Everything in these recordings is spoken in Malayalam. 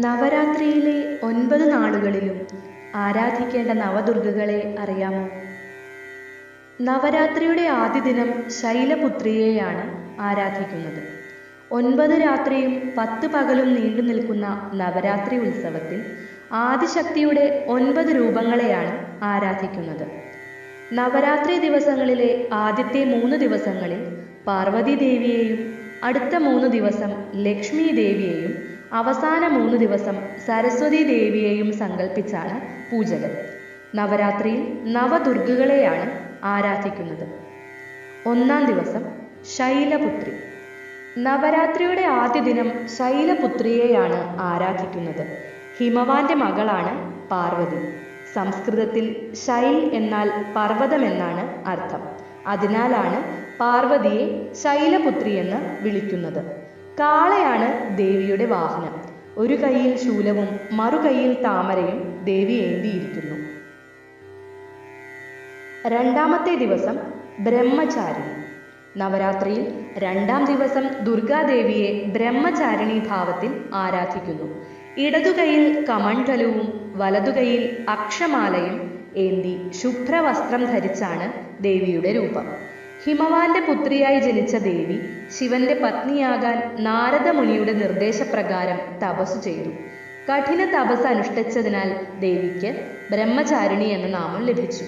നവരാത്രിയിലെ 9 നാളുകളിലും ആരാധിക്കേണ്ട നവദുർഗകളെ അറിയാമോ? നവരാത്രിയുടെ ആദ്യ ദിനം ശൈലപുത്രിയെയാണ് ആരാധിക്കുന്നത്. 9 രാത്രിയും 10 പകലും നീണ്ടു നിൽക്കുന്ന നവരാത്രി ഉത്സവത്തിൽ ആദിശക്തിയുടെ 9 രൂപങ്ങളെയാണ് ആരാധിക്കുന്നത്. നവരാത്രി ദിവസങ്ങളിലെ ആദ്യത്തെ 3 ദിവസങ്ങളിൽ പാർവതി ദേവിയെയും അടുത്ത 3 ദിവസം ലക്ഷ്മി ദേവിയെയും അവസാന 3 ദിവസം സരസ്വതി ദേവിയെയും സങ്കല്പിച്ചാണ് പൂജകൾ. നവരാത്രിയിൽ നവദുർഗകളെയാണ് ആരാധിക്കുന്നത്. 1-ാം ദിവസം ശൈലപുത്രി. നവരാത്രിയുടെ ആദ്യ ദിനം ശൈലപുത്രിയെയാണ് ആരാധിക്കുന്നത്. ഹിമവാന്റെ മകളാണ് പാർവതി. സംസ്കൃതത്തിൽ ശൈൽ എന്നാൽ പർവ്വതമെന്നാണ് അർത്ഥം. അതിനാലാണ് പാർവതിയെ ശൈലപുത്രി എന്ന് വിളിക്കുന്നത്. കാളയാണ് ദേവിയുടെ വാഹനം. ഒരു കൈയിൽ ശൂലവും മറുകൈയിൽ താമരയും ദേവി ഏന്തിയിരിക്കുന്നു. 2-ാമത്തെ ദിവസം ബ്രഹ്മചാരിണി. നവരാത്രിയിൽ 2-ാം ദിവസം ദുർഗാദേവിയെ ബ്രഹ്മചാരിണി ഭാവത്തിൽ ആരാധിക്കുന്നു. ഇടതുകൈയിൽ കമണ്ഡലവും വലതുകൈയിൽ അക്ഷമാലയും ഏന്തി ശുഭ്രവസ്ത്രം ധരിച്ചാണ് ദേവിയുടെ രൂപം. ഹിമവാന്റെ പുത്രിയായി ജനിച്ച ദേവി ശിവന്റെ പത്നിയാകാൻ നാരദ മുനിയുടെ നിർദ്ദേശപ്രകാരം തപസ്സു ചെയ്തു. കഠിന തപസ് അനുഷ്ഠിച്ചതിനാൽ ദേവിക്ക് ബ്രഹ്മചാരിണി എന്ന നാമം ലഭിച്ചു.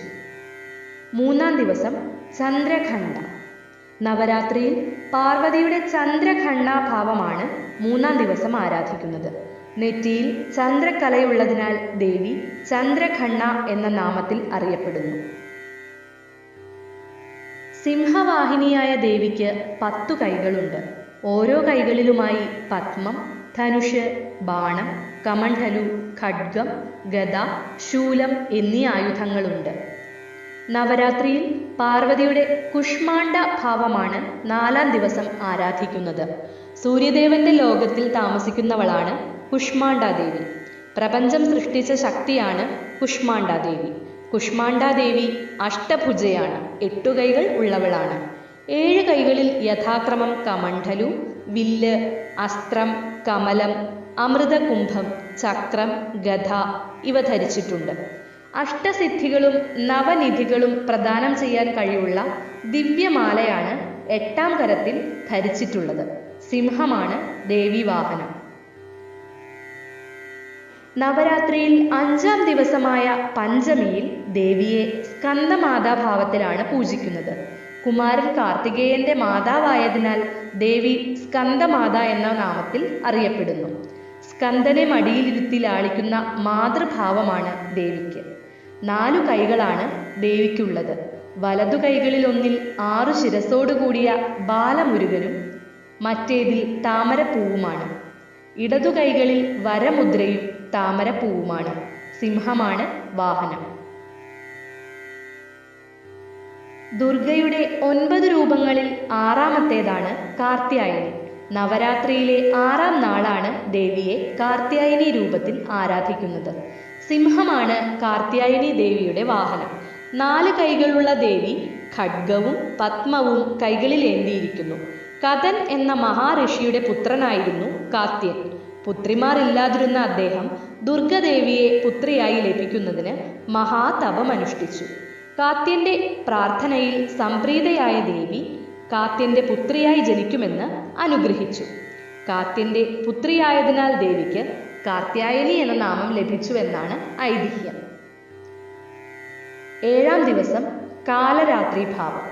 3-ാം ദിവസം ചന്ദ്രഖണ്ഡ. നവരാത്രിയിൽ പാർവതിയുടെ ചന്ദ്രഖണ്ഡാഭാവമാണ് 3-ാം ദിവസം ആരാധിക്കുന്നത്. നെറ്റിയിൽ ചന്ദ്രക്കലയുള്ളതിനാൽ ദേവി ചന്ദ്രഖണ്ഡ എന്ന നാമത്തിൽ അറിയപ്പെടുന്നു. സിംഹവാഹിനിയായ ദേവിക്ക് 10 കൈകളുണ്ട്. ഓരോ കൈകളിലുമായി പത്മം, ധനുഷ്, ബാണം, കമണ്ഡലു, ഖഡ്ഗം, ഗദ, ശൂലം എന്നീ ആയുധങ്ങളുണ്ട്. നവരാത്രിയിൽ പാർവതിയുടെ കുഷ്മാണ്ഡ ഭാവമാണ് 4-ാം ദിവസം ആരാധിക്കുന്നത്. സൂര്യദേവന്റെ ലോകത്തിൽ താമസിക്കുന്നവളാണ് കുഷ്മാണ്ഡാദേവി. പ്രപഞ്ചം സൃഷ്ടിച്ച ശക്തിയാണ് കുഷ്മാണ്ഡാദേവി. കുഷ്മാണ്ഡാദേവി അഷ്ടഭുജയാണ്. 8 കൈകൾ ഉള്ളവളാണ്. 7 കൈകളിൽ യഥാക്രമം കമണ്ഡലു, വില്ല്, അസ്ത്രം, കമലം, അമൃതകുംഭം, ചക്രം, ഗദ ഇവ ധരിച്ചിട്ടുണ്ട്. അഷ്ടസിദ്ധികളും നവനിധികളും പ്രദാനം ചെയ്യാൻ കഴിവുള്ള ദിവ്യമാലയാണ് 8-ാം കരത്തിൽ ധരിച്ചിട്ടുള്ളത്. സിംഹമാണ് ദേവീവാഹനം. നവരാത്രിയിൽ 5-ാം ദിവസമായ പഞ്ചമിയിൽ ദേവിയെ സ്കന്ദമാതാഭാവത്തിലാണ് പൂജിക്കുന്നത്. കുമാരൻ കാർത്തികേയന്റെ മാതാവായതിനാൽ ദേവി സ്കന്ദമാത എന്ന നാമത്തിൽ അറിയപ്പെടുന്നു. സ്കന്ദനെ മടിയിലിരുത്തി ലാളിക്കുന്ന മാതൃഭാവമാണ് ദേവിക്ക്. 4 കൈകളാണ് ദേവിക്കുള്ളത്. വലതു കൈകളിൽ ഒന്നിൽ 6 ശിരസോടുകൂടിയ ബാലമുരുകനും മറ്റേതിൽ താമരപ്പൂവുമാണ്. ഇടതു കൈകളിൽ വരമുദ്രയും താമരപ്പൂവുമാണ്. സിംഹമാണ് വാഹനം. ദുർഗയുടെ 9 രൂപങ്ങളിൽ 6-ാമത്തേതാണ് കാർത്യായനി. നവരാത്രിയിലെ 6-ാം നാളാണ് ദേവിയെ കാർത്യായനി രൂപത്തിൽ ആരാധിക്കുന്നത്. സിംഹമാണ് കാർത്യായനി ദേവിയുടെ വാഹനം. 4 കൈകളുള്ള ദേവി ഖഡ്ഗവും പത്മവും കൈകളിൽ ഏന്തിയിരിക്കുന്നു. കഥൻ എന്ന മഹാഋഷിയുടെ പുത്രനായിരുന്നു കാത്യൻ. പുത്രിമാർ ഇല്ലാതിരുന്ന അദ്ദേഹം ദുർഗദേവിയെ പുത്രിയായി ലഭിക്കുന്നതിന് മഹാതപമനുഷ്ഠിച്ചു. കാത്യന്റെ പ്രാർത്ഥനയിൽ സംപ്രീതയായ ദേവി കാത്യന്റെ പുത്രിയായി ജനിക്കുമെന്ന് അനുഗ്രഹിച്ചു. കാത്യന്റെ പുത്രിയായതിനാൽ ദേവിക്ക് കാർത്യായനി എന്ന നാമം ലഭിച്ചുവെന്നാണ് ഐതിഹ്യം. 7-ാം ദിവസം കാലരാത്രി ഭാവം.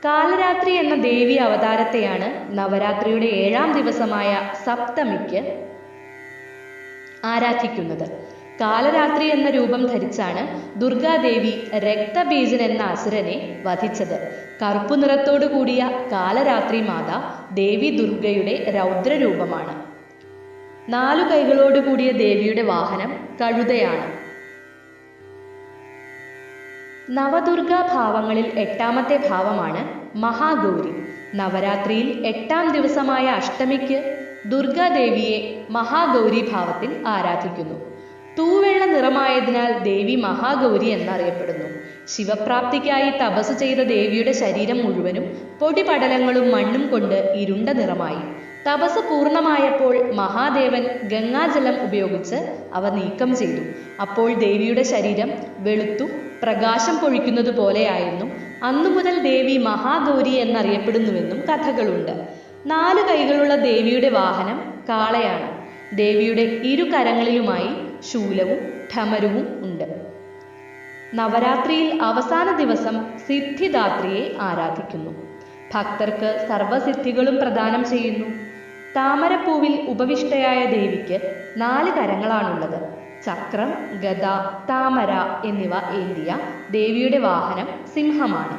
കാലരാത്രി എന്ന ദേവി അവതാരത്തെയാണ് നവരാത്രിയുടെ 7-ാം ദിവസമായ സപ്തമിക്ക് ആരാധിക്കുന്നത്. കാലരാത്രി എന്ന രൂപം ധരിച്ചാണ് ദുർഗാദേവി രക്തബീജൻ എന്ന അസുരനെ വധിച്ചത്. കറുപ്പു നിറത്തോടു കൂടിയ കാലരാത്രി മാത ദേവി ദുർഗയുടെ രൗദ്രരൂപമാണ്. 4 കൈകളോടുകൂടിയ ദേവിയുടെ വാഹനം കഴുതയാണ്. നവദുർഗാ ഭാവങ്ങളിൽ 8-ാമത്തെ ഭാവമാണ് മഹാഗൗരി. നവരാത്രിയിൽ 8-ാം ദിവസമായ അഷ്ടമിക്ക് ദുർഗാദേവിയെ മഹാഗൗരി ഭാവത്തിൽ ആരാധിക്കുന്നു. തൂവെള്ള നിറമായതിനാൽ ദേവി മഹാഗൗരി എന്നറിയപ്പെടുന്നു. ശിവപ്രാപ്തിക്കായി തപസ് ചെയ്ത ദേവിയുടെ ശരീരം മുഴുവനും പൊടിപടലങ്ങളും മണ്ണും കൊണ്ട് ഇരുണ്ട നിറമായി. തപസ് പൂർണ്ണമായപ്പോൾ മഹാദേവൻ ഗംഗാജലം ഉപയോഗിച്ച് അവ നീക്കം ചെയ്തു. അപ്പോൾ ദേവിയുടെ ശരീരം വെളുത്തു പ്രകാശം പൊഴിക്കുന്നത് പോലെയായെന്നും അന്നുമുതൽ ദേവി മഹാഗൗരി എന്നറിയപ്പെടുന്നുവെന്നും കഥകളുണ്ട്. 4 കൈകളുള്ള ദേവിയുടെ വാഹനം കാളയാണ്. ദേവിയുടെ 2 കരങ്ങളിലുമായി ശൂലവും ഠമരുവും ഉണ്ട്. നവരാത്രിയിൽ അവസാന ദിവസം സിദ്ധിദാത്രിയെ ആരാധിക്കുന്നു. ഭക്തർക്ക് സർവസിദ്ധികളും പ്രദാനം ചെയ്യുന്നു. താമരപ്പൂവിൽ ഉപവിഷ്ടയായ ദേവിക്ക് 4 കരങ്ങളാണുള്ളത്. ചക്രം, ഗദ, താമര എന്നിവ ഏന്തിയ ദേവിയുടെ വാഹനം സിംഹമാണ്.